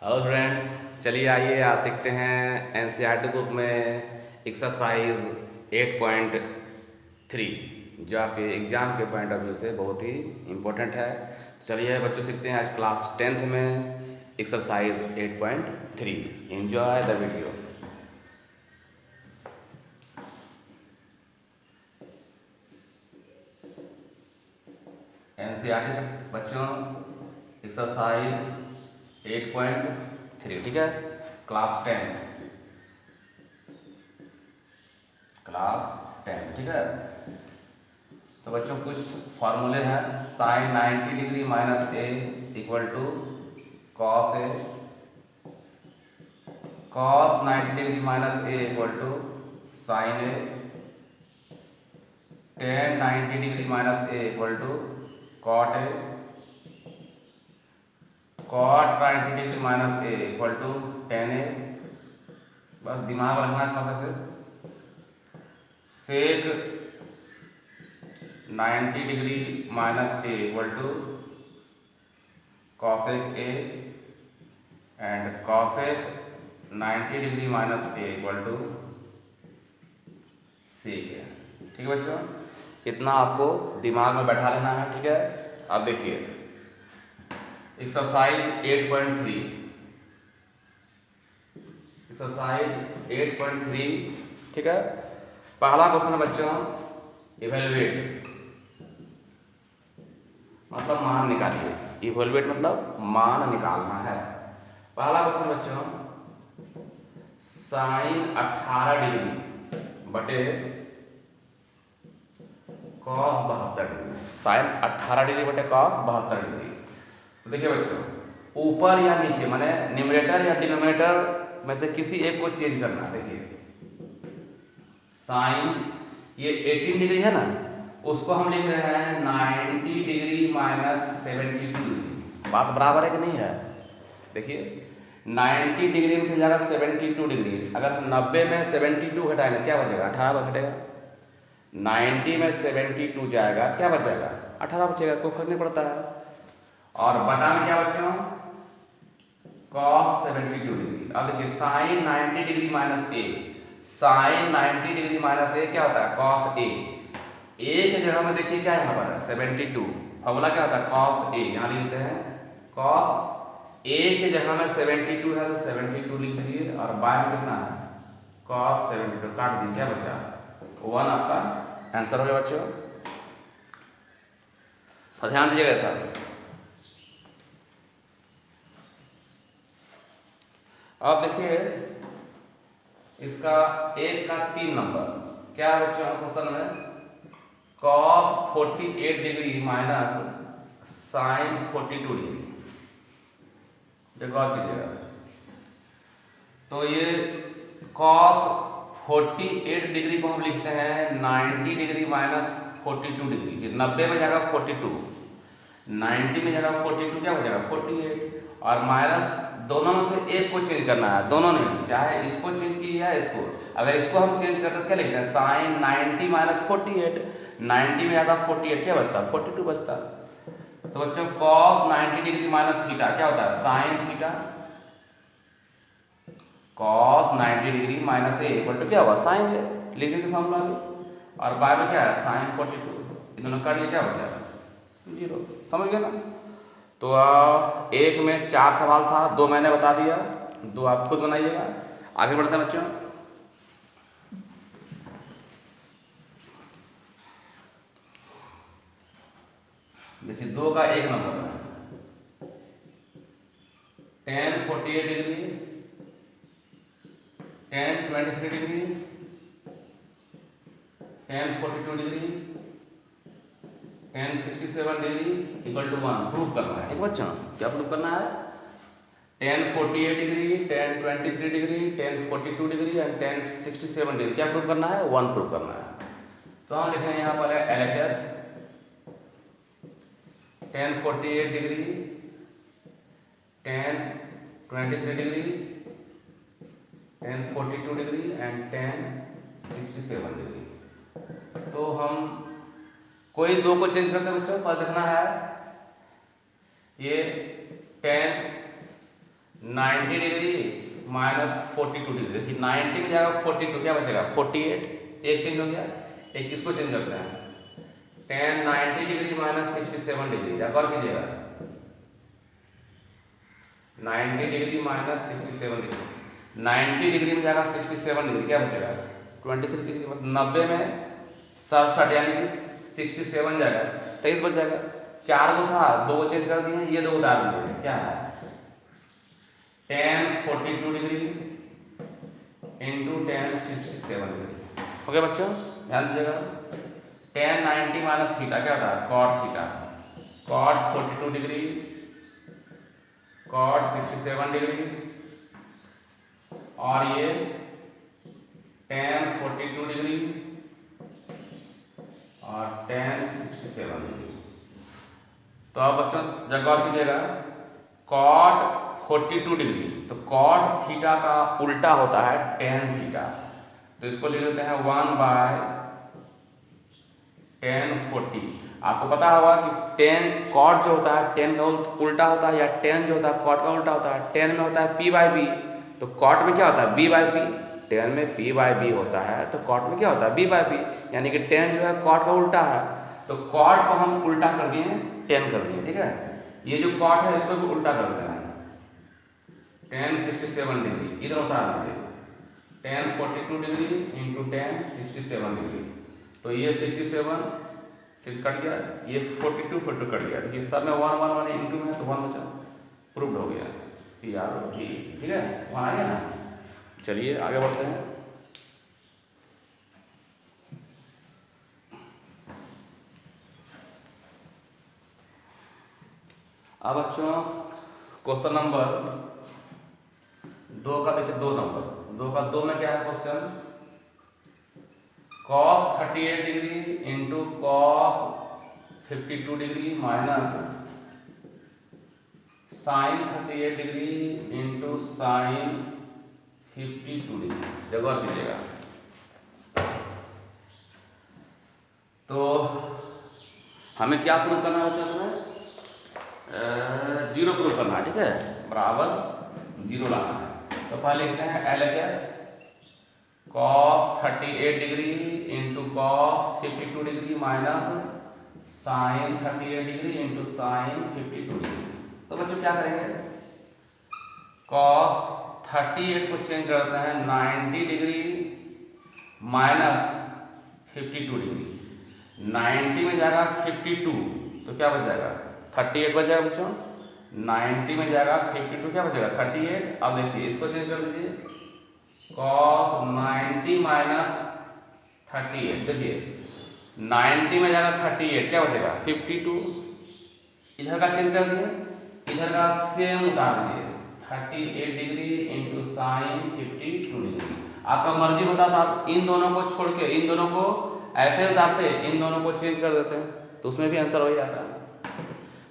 Hello friends, चलिए आइए आज सीखते हैं एनसीईआरटी बुक में एक्सरसाइज 8.3 जो आपके एग्ज़ाम के पॉइंट ऑफ व्यू से बहुत ही इम्पोर्टेंट है। चलिए बच्चों सीखते हैं आज क्लास 10th में exercise 8.3। Enjoy the video. NCERT से बच्चों एक्सरसाइज 8.3, ठीक है, क्लास 10, ठीक है। तो बच्चों कुछ फार्मूले हैं। Sine 90 degree minus A equal to cos A, cos 90 degree minus A equal to sine A, tan 90 degree minus A equal to cot A, cot 90 degree minus A equal to tan A. बस दिमाग में रखना इस भाषा से। Sec 90 degree minus A equal to cosec A and cosec 90 degree minus A equal to sec A. ठीक है बच्चों, इतना आपको दिमाग में बैठा लेना है, ठीक है। अब देखिए एक्सरसाइज 8.3, एक्सरसाइज 8.3, ठीक है। पहला क्वेश्चन है बच्चों, इवेलुएट मतलब मान निकालिए। इवेलुएट मतलब मान निकालना है। पहला क्वेश्चन बच्चों, साइन 18 डिग्री बटे कॉस 72 डिग्री। साइन 18 डिग्री बटे कॉस 72 डिग्री। तो देखिए बच्चों, ऊपर या नीचे माने न्यूमरेटर या डिनोमिनेटर में से किसी एक को चेंज करना। देखिए साइन ये 18 डिग्री है ना, उसको हम लिख रहे हैं 90 डिग्री माइनस 72 डिग्री। बात बराबर है कि नहीं है? देखिए 90 डिग्री में चल जाएगा 72 डिग्री। अगर 90 में 72 घटाएंगे क्या बचेगा? 18 घटेगा। 90 में 72 जाएगा, क्या बचेगा? 18 बचेगा। कोई फर्क नहीं पड़ता है। और बटा में क्या बच्चों? cos 72 degree. अब देखिए साइन 90 डिग्री माइनस ए, साइन 90 डिग्री माइनस ए क्या होता है? cos ए। ए के जगह में देखिए क्या यहाँ पर है? 72। फॉर्मूला क्या होता है? cos ए। यहाँ लिखते हैं cos ए के जगह में 72 है तो 72 लिख दीजिए और बाय में कितना है? cos 72 काट दीजिए, क्या बचा? 1 आपका आंसर हो गया बच्चों। तो ध्यान दीजिएगा सर। अब देखिए इसका 1 का 3 नंबर क्या है बच्चों क्वेश्चन में? cos 48 degree minus sine 42 degree. गौर कीजिएगा। तो ये cos 48 डिग्री को हम लिखते हैं 90 डिग्री माइनस 42 डिग्री। 90 में जाएगा 42, 90 में जाएगा 42, क्या बचेगा? 48। और माइनस दोनों में से एक को चेंज करना है, दोनों नहीं, चाहे इसको चेंज किए या इसको। अगर इसको हम चेंज करते तो क्या लिखते हैं? Sine 90 minus 48। 90 में जाता 48, क्या बचता? 42 बचता। तो बच्चों cos 90 डिग्री माइनस थीटा क्या होता है? Sine theta. cos 90 degree minus A equal to क्या होगा? Sine A. लिख दीजिए फॉर्मूला भी। और बाय में क्या है? साइन 42। इन दोनों काट के क्या बचा? 0। समझ गए ना? तो एक में 4 सवाल था, 2 मैंने बता दिया, 2 आप खुद बनाइएगा। आगे बढ़ते हैं बच्चों। देखिए 2 का 1 नंबर है tan 48 degree, tan 23 degree, tan 42 degree, tan 67 degree equal to 1 prove करना है। ठीक बच्चों, क्या प्रूव करना है? tan 48 degree, tan 23 degree, tan 42 degree and tan 67 degree क्या प्रूव करना है? 1 प्रूव करना है। तो हम लिखेंगे यहाँ पर है LHS tan 48 degree, tan 23 degree, tan 42 degree and tan 67 degree. तो हम कोई 2 को चेंज करते हैं बच्चों, पर देखना है ये tan 90 डिग्री माइनस 42 डिग्री। देखिए 90 में जाएगा 42, क्या बचेगा 48, एक चेंज हो गया। एक इसको चेंज करते हैं, tan 90 डिग्री माइनस 67 डिग्री, या और कीजिएगा 90 डिग्री माइनस 67 डिग्री। 90 डिग्री में जाएगा 67 डिग्री, क्या बचेगा 23 डिग्री। मतलब 90 में 67 यानी कि 67 जाएगा, 23 बच जाएगा। 4 को था, 2 को चेंज कर दिए, ये 2 उतार दिए, क्या है tan 42 degree into tan 67 degree. Okay बच्चों ध्यान दीजिएगा। tan 90 माइनस थीटा क्या होता है cot theta, cot 42 degree cot 67 degree, और ये tan 42 डिग्री और tan 67 डिग्री। तो अब बच्चों जब गौर कीजिएगा cot 42 डिग्री, तो cot थीटा का उल्टा होता है tan थीटा, तो इसको लिख देते हैं 1/tan 40। आपको पता होगा कि tan cot जो होता है tan का उल्टा होता है, या tan जो होता है cot का उल्टा होता है। tan में होता है p/b, तो cot में क्या होता है b/b। tan में p/b होता है तो cot में क्या होता है b/b, यानी कि tan जो है cot का उल्टा है, तो cot को हम उल्टा कर दिए tan कर दिए, ठीक है। ये जो cot है इसको भी उल्टा कर देते हैं, tan 67 डिग्री इधर उतार दीजिए, tan 42 degree into tan 67 degree, तो ये 67 से कट गया, ये 42 कट गया, देखिए सब में 1 1 1 इंटू में है तो 1 बचा, प्रूव्ड हो गया PR ठीक है, वहाँ आ गया ना। चलिए आगे बढ़ते हैं। अब बच्चों क्वेश्चन नंबर 2 का देखिए 2 नंबर 2 का 2 में क्या है question, cos 38 degree into cos 52 degree minus sin 38 degree into sin 52 degree. देखो कीजिएगा, तो हमें क्या प्रूव करना है उसमें, 0 प्रूव करना है, ठीक है, बराबर 0 लाना है। तो पहले लिखते हैं LHS cos 38 degree into cos 52 degree minus sin 38 degree into sin 52 degree. तो बच्चों क्या करेंगे, cos 38 को चेंज करते हैं 90 डिग्री माइनस 52 डिग्री। 90 में जाएगा 52, तो क्या बच जाएगा 38 बच जाएगा बच्चों। 90 में जाएगा 52, क्या बचेगा 38। अब देखिए इसको चेंज कर दीजिए, cos 90 माइनस 38, देखिए 90 में जाएगा 38, क्या बचेगा 52। इधर का चेंज कर दिए, इधर का सेम उतार दीजिए 38 डिग्री इंटू साइन 52 डिग्री। आपका मर्जी होता था आप इन दोनों को छोड़ के इन दोनों को ऐसे उतारते, इन दोनों को चेंज कर देते हैं तो उसमें भी आंसर हो जाता है।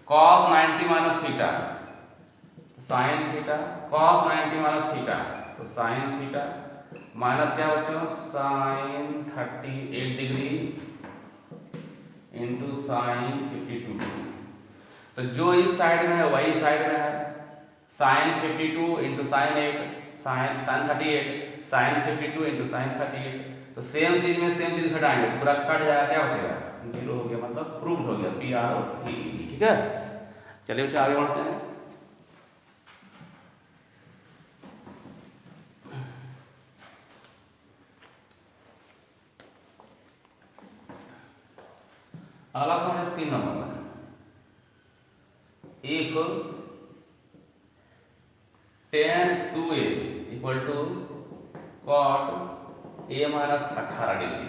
cos 90 minus theta sine theta, cos 90 minus theta तो साइन थीटा, माइनस क्या बच्चों sine 38 degree into sine 52 degree. तो जो इस साइड में है वही साइड में है, sine 52 into sine 8 sine 38 sine 52 into sine 38, तो सेम चीज में सेम चीज घटाएंगे तो पूरा कट जाएगा, क्या बचेगा 0 हो गया, मतलब प्रूव्ड हो गया PR ठीक है। चलिए बच्चों आगे बढ़ते हैं। अगला था 3 नंबर में, if tan 2a equal to cot a minus 18 degree.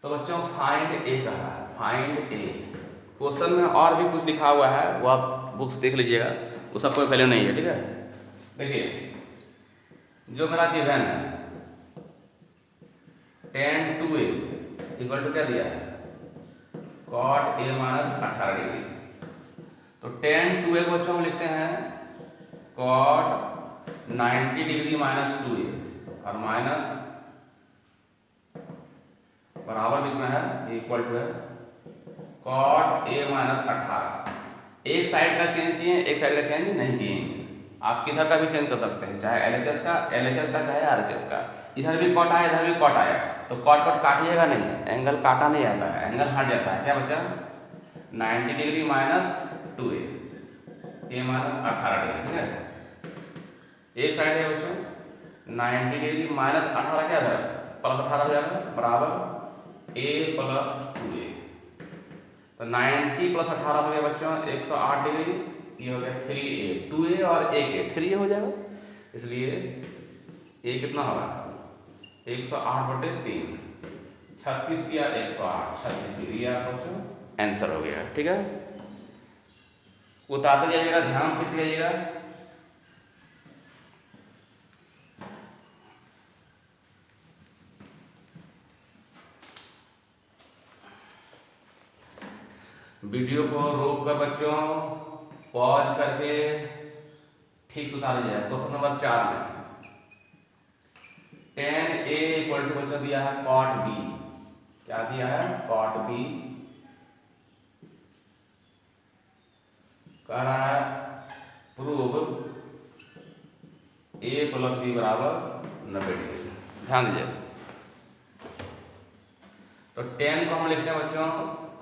तो बच्चों फाइंड a कहा है, फाइंड a। क्वेश्चन में और भी कुछ लिखा हुआ है, वो आप बुक्स देख लीजिएगा, वो सब कोई वैल्यू नहीं है, ठीक है। देखिए जो मेरा गिवन है tan 2a इक्वल टू क्या दिया है cot a माइनस 18 डिग्री। तो tan 2a को हम लिखते हैं cot 90 डिग्री माइनस 2a और माइनस बराबर बीच में है, इक्वल टू है cot a माइनस 18। एक साइड का चेंज किए, एक साइड का चेंज नहीं किए। आप किधर का भी चेंज कर सकते हैं, चाहे LHS का चाहे RHS का। इधर भी कॉट आया, इधर भी कॉट आया, तो कॉट कॉट काटिएगा नहीं, एंगल काटा नहीं जाता है, एंगल हट जाता है। क्या बचा? 90 डिग्री माइनस 2a, ये माइनस 18 डिग्री। ठीक है, एक साइड है बच्चों 90 डिग्री माइनस 18 क्या है, प्लस 18 हो जाएगा, बराबर a प्लस 2a। तो 90 प्लस 18 हो गया बच्चों 108 डिग्री, ये हो गया 3a, 2a और 1a 3a हो जाएगा, इसलिए a कितना होगा 108/3, 36 किया 108, 36 डिग्री बच्चों आंसर हो गया। ठीक है, उतारते जाइएगा, ध्यान से जाइएगा। वीडियो को रोक कर बच्चों पॉज करके ठीक से उतार लीजिएगा। क्वेश्चन नंबर 4 में tan A इक्वल टू बच्चों दिया है cot B। क्या दिया है? cot B। कह रहा है प्रूव A प्लस B बराबर 90 डिग्री। ध्यान दीजिए, तो tan को हम लिखते हैं बच्चों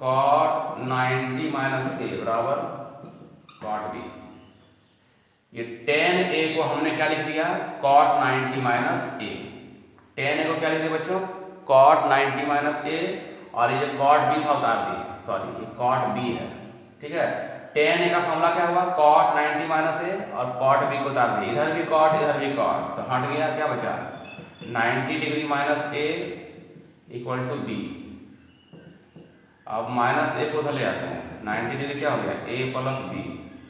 cot 90 माइनस A बराबर cot B। ये tan A को हमने क्या लिख दिया? cot 90 minus A। tan A को क्या लिख दिया बच्चों? cot 90 माइनस A, और ये cot B था उतार दिए, सॉरी ये cot B है। ठीक है, tan A का फॉर्मूला क्या हुआ? cot 90 माइनस A और cot B को उतार दिए, इधर भी cot इधर भी cot, तो हट गया, क्या बचा 90 degree minus A equal to B। अब माइनस A को उधर ले आते हैं, 90 डिग्री क्या हो गया A plus B,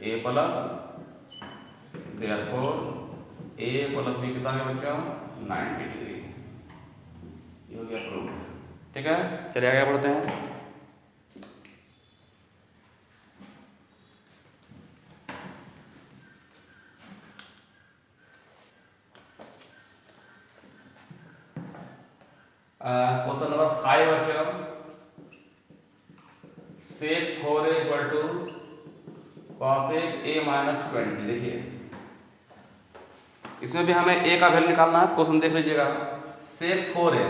A plus, therefore A plus B कितना गया बच्चों 90 डिग्री। ये हो गया प्रूफ। ठीक है, चलिए आगे बढ़ते हैं। क्वेश्चन नंबर 5 बच्चों, sec 4a equal to cosec a minus 20। देखिए इसमें भी हमें a का वैल्यू निकालना है, क्वेश्चन देख लीजिएगा। sec 4a,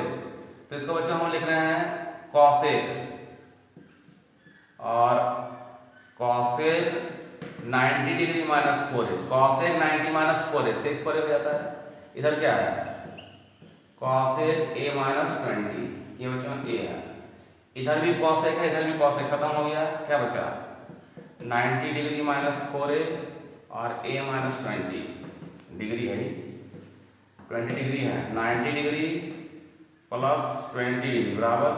तो इसको बच्चों हम लिख रहे हैं cosec, और cosec 90 degree minus 4a, cosec 90 minus 4a sec 4a हो जाता है। इधर क्या है cosec a माइनस 20, ये बच्चों a है। इधर भी cosec है, इधर भी cosec, खत्म हो गया, क्या बचा 90 डिग्री माइनस 4a और a माइनस 20 डिग्री है, 20 डिग्री है, 90 डिग्री प्लस 20 डिग्री बराबर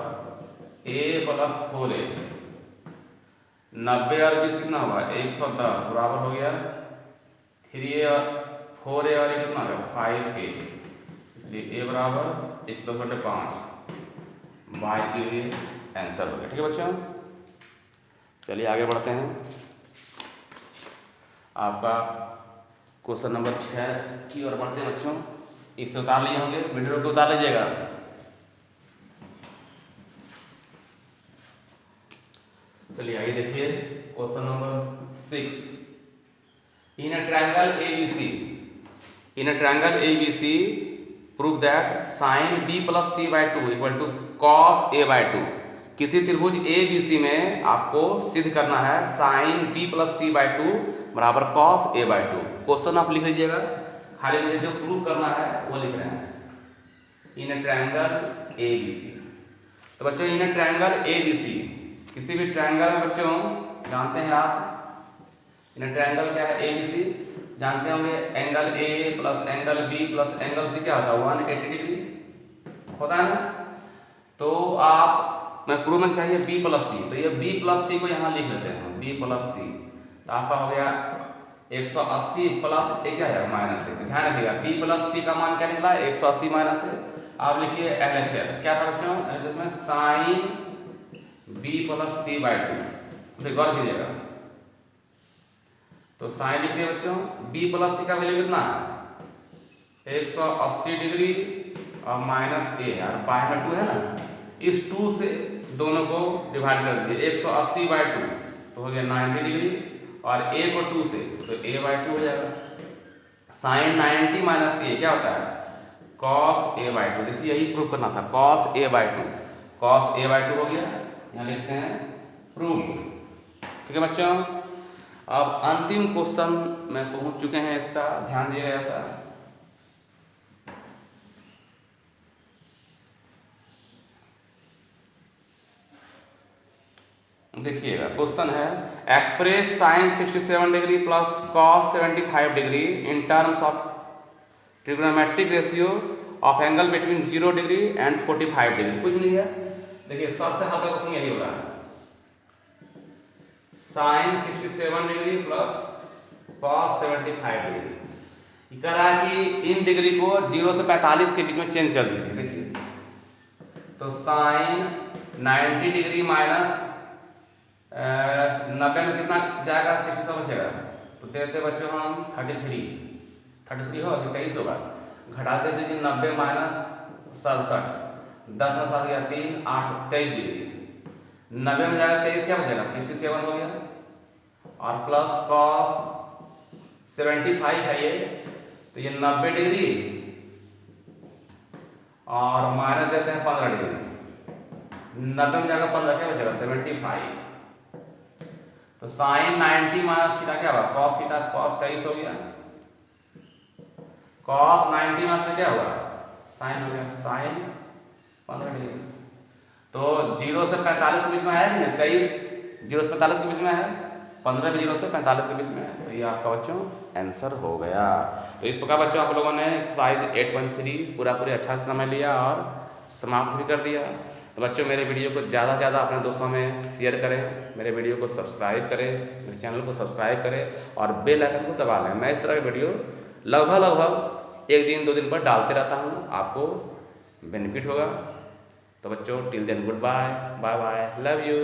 a प्लस 4a। 90 और 20 कितना होगा 110 बराबर हो गया 3a और 4a और ये कितना होगा 5a, इसलिए a बराबर 110/5, 22 डिग्री आंसर हो गया। ठीक है बच्चों, चलिए आगे बढ़ते हैं। आपका क्वेश्चन नंबर 6 की ओर बढ़ते हैं बच्चों। इसे उतार लिए होंगे, वीडियो को उतार लीजिएगा। चलिए आइए देखिए question number 6। In a triangle ABC prove that sine B plus C by 2 equal to cos A by 2। किसी त्रिभुज ABC में आपको सिद्ध करना है sine B plus C by 2 बराबर cos A बाई 2। क्वेश्चन आप लिख लीजिएगा, खाली मुझे जो प्रूव करना है वो लिख रहे हैं। इन अ ट्रायंगल ABC, तो बच्चों इन अ ट्रायंगल ABC, किसी भी ट्रायंगल में बच्चों जानते हैं आप इन ट्रायंगल क्या है ABC, जानते होंगे angle A plus angle B plus angle C क्या होता है 180 डिग्री होता है ना। तो आप मैं प्रूव में चाहिए B प्लस C, तो ये B प्लस C को यहाँ लिख लेते हैं B प्लस C, तो आपका हो गया 180 प्लस ए क्या है माइनस ए। ध्यान रखिएगा B प्लस C का मान क्या निकला 180 माइनस ए। आप लिखिए LHS क्या था बच्चों, LHS में sine B plus C by 2, तो गौर कीजिएगा, तो साइन लिख दिया बच्चों। B प्लस C का वैल्यू कितना है 180 डिग्री और माइनस ए, और बाई में 2 है ना, इस 2 से दोनों को डिवाइड कर दीजिए 180 बाई 2 तो हो गया 90 डिग्री, और a को 2 से तो a बाई 2 हो जाएगा। साइन 90 माइनस ए क्या होता है कॉस ए बाई टू। देखिए यही प्रूव करना था, cos A by two, cos A by two हो गया, यहाँ लिखते हैं प्रूव। ठीक है बच्चों, अब अंतिम क्वेश्चन में पहुंच चुके हैं, इसका ध्यान दिएगा ऐसा। देखिएगा क्वेश्चन है, express sine 67 degree plus cos 75 degree in terms of trigonometric ratio of angle between 0 degree and 45 degree. कुछ नहीं है, देखिए सबसे हल्का क्वेश्चन यही हो रहा है, sine 67 degree plus cos 75 degree. कह रहा है कि इन डिग्री को 0 से 45 के बीच में चेंज कर दीजिए। देखिए तो साइन 90 डिग्री माइनस 90 में कितना जाएगा 60 बचेगा, तो देते बच्चों हम 33 होगा कि 23 होगा, घटाते दीजिए 90 माइनस 67, 10 में 7 गया 3 8 23 डिग्री, 90 में जाएगा 23 क्या बचेगा 67 हो गया, और प्लस कॉस 75 है ये, तो ये 90 डिग्री और माइनस देते हैं 15 डिग्री, 90 में जाएगा 15 क्या बचेगा 75, तो साइन 90 माइनस थीटा क्या होगा कॉस थीटा, कॉस 23 हो गया, कॉस 90 माइनस में क्या होगा साइन हो गया, साइन 15 डिग्री। तो 0 से 45 के बीच में है कि नहीं, 23 0 से 45 के बीच में है, 15 भी 0 से 45 के बीच में है, तो ये आपका बच्चों आंसर हो गया। तो इस प्रकार बच्चों आप लोगों ने एक्सरसाइज 8.3 पूरा अच्छा से समझ लिया और समाप्त भी कर दिया। तो बच्चों मेरे वीडियो को ज़्यादा से ज़्यादा अपने दोस्तों में शेयर करें, मेरे वीडियो को सब्सक्राइब करें, मेरे चैनल को सब्सक्राइब करें और बेल आइकन को दबा लें। मैं इस तरह के वीडियो लगभग 1 दिन 2 दिन पर डालते रहता हूँ, आपको बेनिफिट होगा। तो बच्चों till then good bye, bye bye, love you.